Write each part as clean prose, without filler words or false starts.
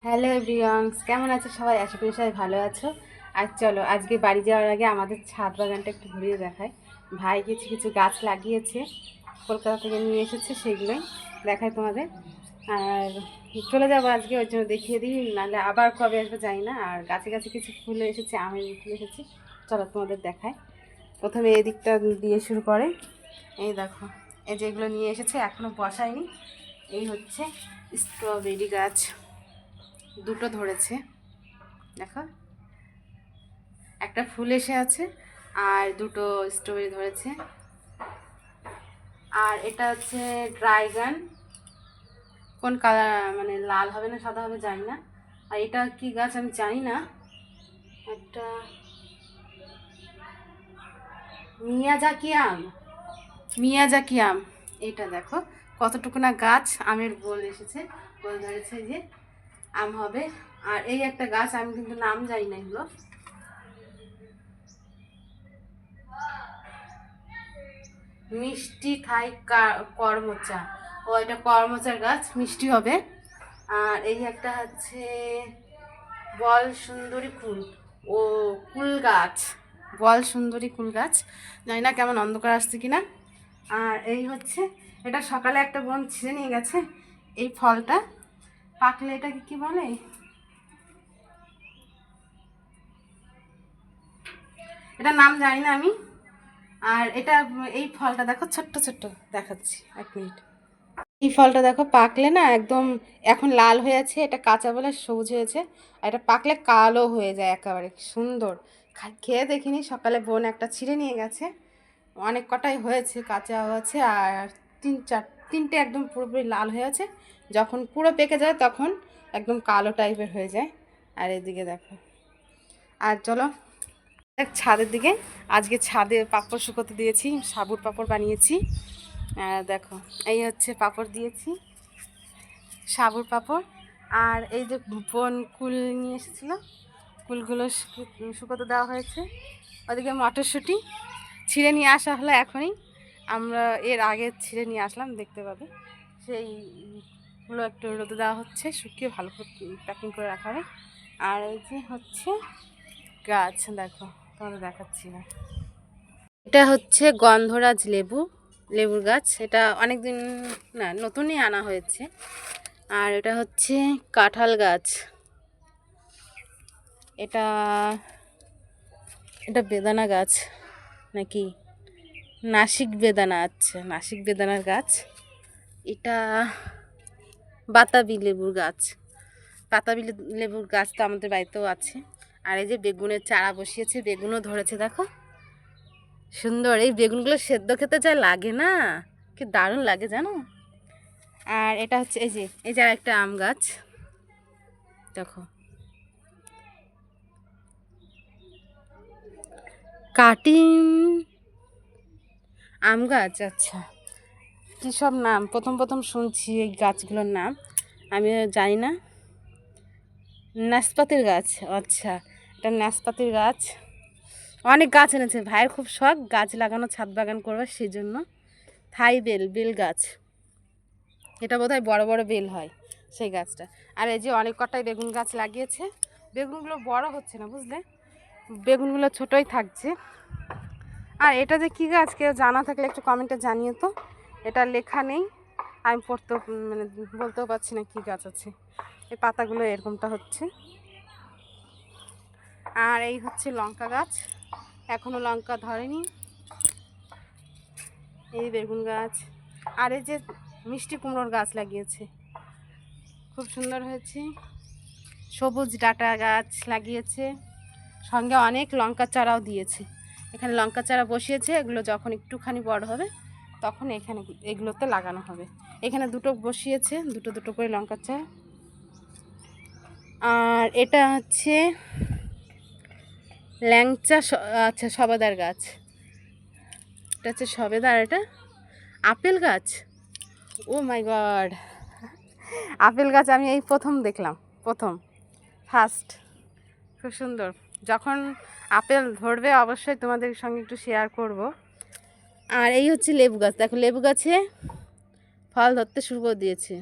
Hello everyone's, কেমন আছো সবাই? আশা করি সবাই ভালো আছো। আর চলো আজকে বাড়ি যাওয়ার আগে আমাদের ছাদ বাগানটা একটু ঘুরিয়ে দেখায়। ভাই কিছু কিছু গাছ লাগিয়েছে, কলকাতা থেকে নিয়ে এসেছে, সেগুলোই দেখায় তোমাদের। আর চলে যাবো আজকে, ওই জন্য দেখিয়ে দিই, নাহলে আবার কবে আসবে জানি না। আর গাছে গাছে কিছু ফুল এসেছে, আমের ফুল এসেছে, চলো তোমাদের দেখায়। প্রথমে এই দিকটা দিয়ে শুরু করে। এই দেখো, এই যেগুলো নিয়ে এসেছে এখনও বসায়নি। এই হচ্ছে স্ট্রবেরি গাছ, দুটো ধরেছে, দেখো একটা ফুল এসে আছে আর দুটো স্ট্রবেরি ধরেছে। আর এটা হচ্ছে ড্রাইগান, কোন কালার মানে লাল হবে না সাদা হবে জানি না। আর এটা কি গাছ আমি জানি না, একটা মিয়াজাকি আম, মিয়াজাকি আম। এটা দেখো কতটুকু না গাছ, আমের বোল এসেছে, বোল ধরেছে, যে আম হবে। আর এই একটা গাছ, আমি কিন্তু নাম জানি না এগুলো, মিষ্টি থাই করমচা। ও এটা করমচার গাছ, মিষ্টি হবে। আর এই একটা হচ্ছে বল সুন্দরী কুল, ও কুল গাছ, বল সুন্দরী কুল গাছ, জানি না কেমন অন্ধকার আসছে কিনা। আর এই হচ্ছে, এটা সকালে একটা বোন ছিঁড়ে নিয়ে গেছে, এই ফলটা পাকলে এটাকে কি বলে, এটার নাম জানি না আমি। আর এটা, এই ফলটা দেখো ছোট্ট ছোট্ট, দেখাচ্ছি এক মিনিট। এই ফলটা দেখো পাকলে না একদম, এখন লাল হয়ে আছে, এটা কাঁচা বলে সবুজ হয়েছে, আর এটা পাকলে কালো হয়ে যায় একেবারে সুন্দর। খেয়ে দেখিনি, সকালে বোন একটা ছিঁড়ে নিয়ে গেছে, অনেক কটাই হয়েছে, কাঁচা হয়েছে, আর তিনটে একদম পুরোপুরি লাল হয়ে আছে। যখন পুরো পেকে যায় তখন একদম কালো টাইপের হয়ে যায়। আর এদিকে দেখো, আর চলো ছাদের দিকে। আজকে ছাদে পাঁপড় শুকোতে দিয়েছি, সাবুর পাঁপড় বানিয়েছি। দেখো এই হচ্ছে পাঁপড় দিয়েছি, সাবুর পাঁপড়। আর এই যে বোন কুল নিয়ে এসেছিলো, কুলগুলো শুকোতে দেওয়া হয়েছে। ওদিকে মটরশুঁটি ছিঁড়ে নিয়ে আসা হলো এখনই, আমরা এর আগে ছিঁড়ে নিয়ে আসলাম, দেখতে পাবে। সেইগুলো একটু রোদে দেওয়া হচ্ছে, শুকিয়ে ভালো করে প্যাকিং করে রাখা হবে। আর এই যে হচ্ছে গাছ, দেখো তোমাদের দেখাচ্ছি না, এটা হচ্ছে গন্ধরাজ লেবু, লেবুর গাছ। এটা অনেক দিন না, নতুনই আনা হয়েছে। আর এটা হচ্ছে কাঁঠাল গাছ, এটা এটা বেদানা গাছ নাকি, নাসিক বেদানা, আচ্ছা নাসিক বেদানার গাছ। এটা বাতাবি লেবুর গাছ, বাতাবি লেবুর গাছ তো আমাদের বাড়িতেও আছে। আর এই যে বেগুনের চারা বসিয়েছে, বেগুনও ধরেছে দেখো, সুন্দর। এই বেগুনগুলো সেদ্ধ খেতে যা লাগে না, কি দারুণ লাগে জানো। আর এটা হচ্ছে এই যে একটা আম গাছ, দেখো কাটিং আম গাছ। আচ্ছা, কী সব নাম, প্রথম প্রথম শুনছি এই গাছগুলোর নাম, আমি জানি না। নাশপাতির গাছ, আচ্ছা এটা নাশপাতির গাছ। অনেক গাছ এনেছে, ভাইয়ের খুব শখ গাছ লাগানো, ছাদ বাগান করবার, সেই জন্য। থাই বেল, বেল গাছ, এটা বোধহয় বড় বড় বেল হয় সেই গাছটা। আর এই যে অনেক কটাই বেগুন গাছ লাগিয়েছে, বেগুনগুলো বড় হচ্ছে না বুঝলে, বেগুনগুলো ছোটোই থাকছে। আর এটা যে কী গাছ, কেউ জানা থাকলে একটু কমেন্টে জানিয়ে তো, এটা লেখা নেই, আমি পড়তেও মানে বলতেও পারছি না কী গাছ আছে। এই পাতাগুলো এরকমটা হচ্ছে। আর এই হচ্ছে লঙ্কা গাছ, এখনও লঙ্কা ধরেনি। এই বেগুন গাছ, আর এই যে মিষ্টি কুমড়োর গাছ লাগিয়েছে, খুব সুন্দর হয়েছে। সবুজ ডাঁটা গাছ লাগিয়েছে, সঙ্গে অনেক লঙ্কা চারাও দিয়েছে। এখানে লঙ্কা চারা বসিয়েছে, এগুলো যখন একটুখানি বড় হবে তখন এখানে এগুলোতে লাগানো হবে। এখানে দুটো বসিয়েছে, দুটো দুটো করে লঙ্কা চারা। আর এটা হচ্ছে ল্যাংচা, আচ্ছা সবেদার গাছ, এটা হচ্ছে সবেদার। এটা আপেল গাছ, ও মাই গড, আপেল গাছ আমি এই প্রথম দেখলাম, প্রথম ফার্স্ট, খুব সুন্দর। যখন আপেল ধরবে অবশ্যই তোমাদের সঙ্গে একটু শেয়ার করব। আর এই হচ্ছে লেবু গাছ, দেখো লেবু গাছে ফল ধরতে শুরু করে দিয়েছে,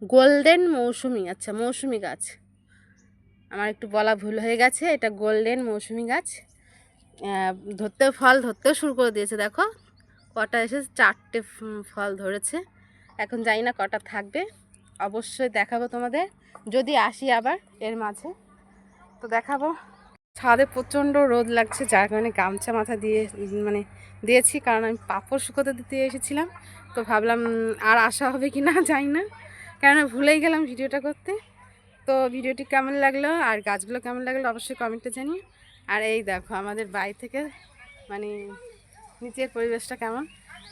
গোল্ডেন মৌসুমি, আচ্ছা মৌসুমি গাছ, আমার একটু বলা ভুল হয়ে গেছে, এটা গোল্ডেন মৌসুমি গাছ। ধরতেও ফল ধরতেও শুরু করে দিয়েছে, দেখো কটা এসেছে, 4টে ফল ধরেছে। এখন জানি না কটা থাকবে, অবশ্যই দেখাবো তোমাদের যদি আসি আবার এর মাঝে, তো দেখাবো। ছাদে প্রচণ্ড রোদ লাগছে, যার কারণে গামছা মাথা দিয়ে মানে দিয়েছি, কারণ আমি পাঁপড় শুকোতে দিতে এসেছিলাম। তো ভাবলাম আর আসা হবে কি না জানি না, কেননা ভুলেই গেলাম ভিডিওটা করতে। তো ভিডিওটি কেমন লাগলো আর গাছগুলো কেমন লাগলো অবশ্যই কমেন্টে জানিয়ে। আর এই দেখো আমাদের বাড়ি থেকে মানে নিচের পরিবেশটা কেমন।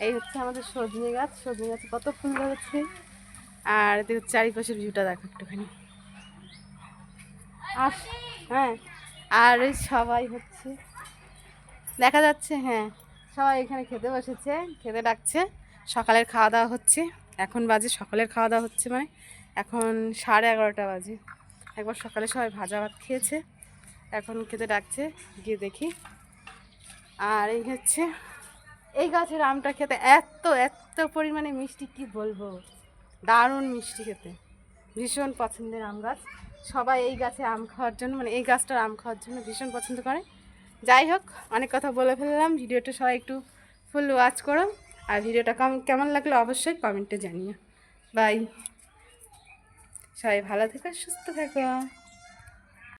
এই হচ্ছে আমাদের সজনে গাছ, সজনে গাছে কত ফুল ধরেছে। আর এদিকে চারিপাশের ভিউটা দেখো একটুখানি। আর হ্যাঁ, আর এই সবাই হচ্ছে দেখা যাচ্ছে, হ্যাঁ সবাই এখানে খেতে বসেছে, খেতে ডাকছে। সকালের খাওয়া দাওয়া হচ্ছে, এখন বাজে সকালের খাওয়া দাওয়া হচ্ছে, মানে এখন 11:30 বাজে। একবার সকালে সবাই ভাজা ভাত খেয়েছে, এখন খেতে ডাকছে, গিয়ে দেখি। আর এই হচ্ছে এই গাছের আমটা খেতে এত এত পরিমাণে মিষ্টি, কি বলবো, দারুণ মিষ্টি খেতে, ভীষণ পছন্দের আম গাছ। সবাই এই গাছে আম খাওয়ার জন্য, মানে এই গাছটার আম খাওয়ার জন্য ভীষণ পছন্দ করে। যাই হোক, অনেক কথা বলে ফেললাম, ভিডিওটা সবাই একটু ফুল ওয়াচ করো। আর ভিডিওটা কেমন লাগলো অবশ্যই কমেন্টে জানিও। বাই, সবাই ভালো থেকো, সুস্থ থেকো।